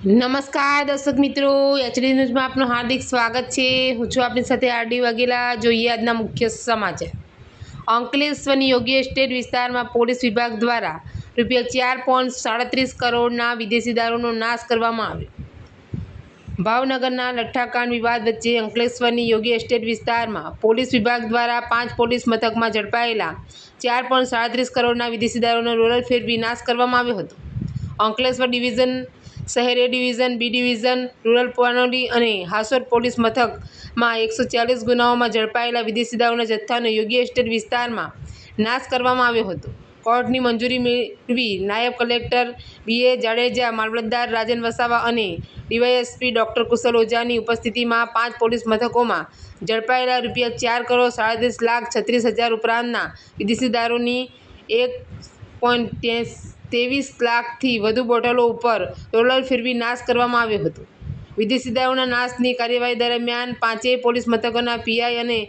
નમસ્કાર દર્શક મિત્રો, એચડી ન્યૂઝમાં આપનું હાર્દિક સ્વાગત છે। હું છું આપની સાથે આરડી વાઘેલા। જોઈએ આજના મુખ્ય સમાચાર। અંકલેશ્વરની યોગી એસ્ટેટ વિસ્તારમાં પોલીસ વિભાગ દ્વારા ₹4.37 કરોડના વિદેશી દારૂનો નાશ કરવામાં આવ્યો। ભાવનગરના લઠ્ઠાકાંડ વિવાદ વચ્ચે અંકલેશ્વરની યોગી એસ્ટેટ વિસ્તારમાં પોલીસ વિભાગ દ્વારા 5 પોલીસ મથકમાં ઝડપાયેલા ₹4.37 કરોડના વિદેશી દારૂનો રોલર ફેરવી નાશ કરવામાં આવ્યો હતો। અંકલેશ્વર ડિવિઝન, શહેર A division, B division, rural Panoli અને હાસોટ પોલીસ મથકમાં 140 ગુનાઓમાં ઝડપાયેલા વિદેશી દારૂના જથ્થાનો યોગી એસ્ટેટ વિસ્તારમાં નાશ કરવામાં આવ્યો હતો। કોર્ટની મંજૂરી મેળવી નાયબ કલેક્ટર બી.એ. જાડેજા, મામલતદાર રાજન વસાવા અને ડીવાયએસપી ડોક્ટર કુશલ ઓઝાની ઉપસ્થિતિમાં 5 પોલીસ મથકોમાં ઝડપાયેલા ₹4.37 ઉપરાંતના વિદેશી દારૂની 1.23 લાખથી વધુ બોટલો ઉપર રોલર ફેરવી નાશ કરવામાં આવ્યો હતો। વિદેશી દારૂના નાશની કાર્યવાહી દરમિયાન 5 પોલીસ મથકોના પીઆઈ અને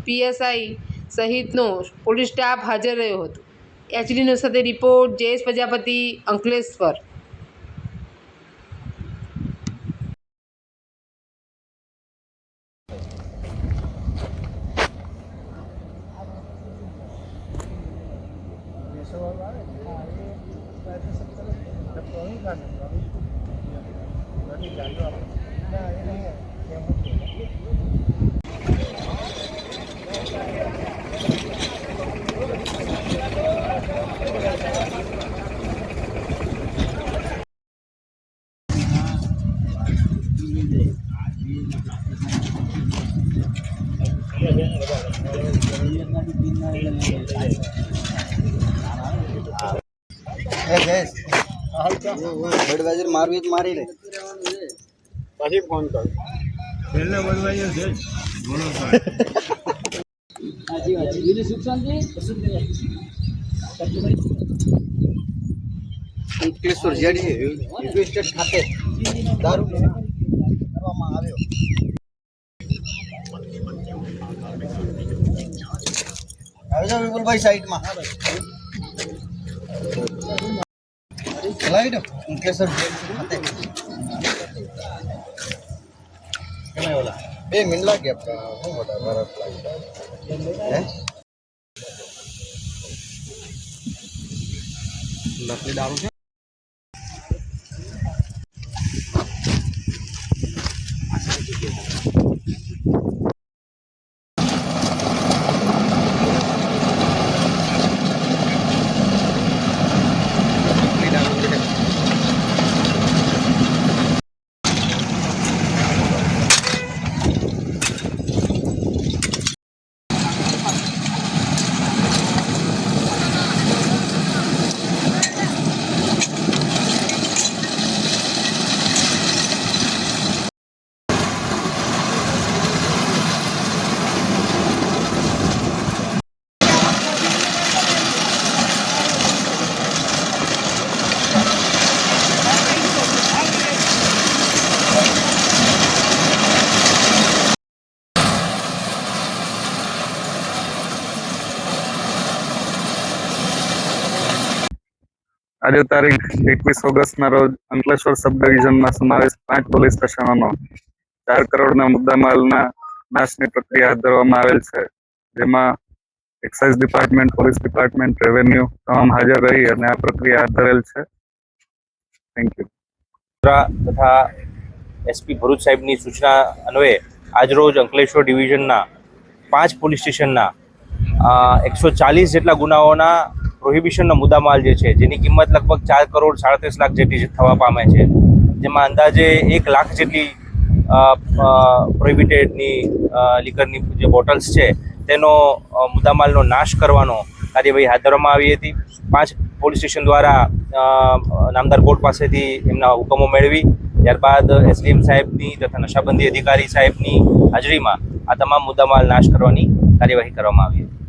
પીએસઆઈ સહિતનો પોલીસ સ્ટાફ હાજર રહ્યો હતો। એચડી ન્યૂઝ સાથે રિપોર્ટ જયેશ પ્રજાપતિ, અંકલેશ્વર। બડવાજર મારવી તો મારી લે પછી ફોન કર પહેલા બડવાજર છે બોલો હાજી હાજી બીજું સુખ શાંતિ અંકલેશ્વર જેડી યુપી સ્ટેટ ખાતે દારૂ કરવામાં આવ્યો। આવી જાઓ વિપુલભાઈ સાઈડમાં ચલાવી દો અંકલેશ્વર ખાતે ઓલા 2 મિનિટ લાગે આપણે શું મોટા ભારત લાગે નકલી દારૂ છે। આજે તારીખ 21 ઓગસ્ટના રોજ અંકલેશ્વર સબ ડિવિઝનમાં સમાવેશ 5 પોલીસ સ્ટેશનોનો 4 કરોડના મુદ્દામાલના નાશની પ્રક્રિયા હાથ ધરવામાં આવેલ છે, જેમાં excise department, police department, revenue તમામ હાજર રહી અને આ પ્રક્રિયા હાથ ધરેલ છે। Thank you. તથા એસપી ભરૂચ સાહેબની સૂચના અન્વયે આજરોજ અંકલેશ્વર ડિવિઝનના 5 પોલીસ સ્ટેશનના 140 જેટલા ગુનાઓના પ્રોહિબિશનનો મુદ્દામાલ જે છે, જેની કિંમત લગભગ 4.37 લાખ જેટલી થવા પામે છે, જેમાં અંદાજે 1 લાખ જેટલી પ્રોહિબિટેડની લીકરની જે બોટલ્સ છે તેનો મુદ્દામાલનો નાશ કરવાનો કાર્યવાહી હાથ ધરવામાં આવી હતી। 5 પોલીસ સ્ટેશન દ્વારા નામદાર કોર્ટ પાસેથી એમના હુકમો મેળવી ત્યારબાદ એસડીએમ સાહેબની તથા નશાબંધી અધિકારી સાહેબની હાજરીમાં આ તમામ મુદ્દામાલ નાશ કરવાની કાર્યવાહી કરવામાં આવી હતી।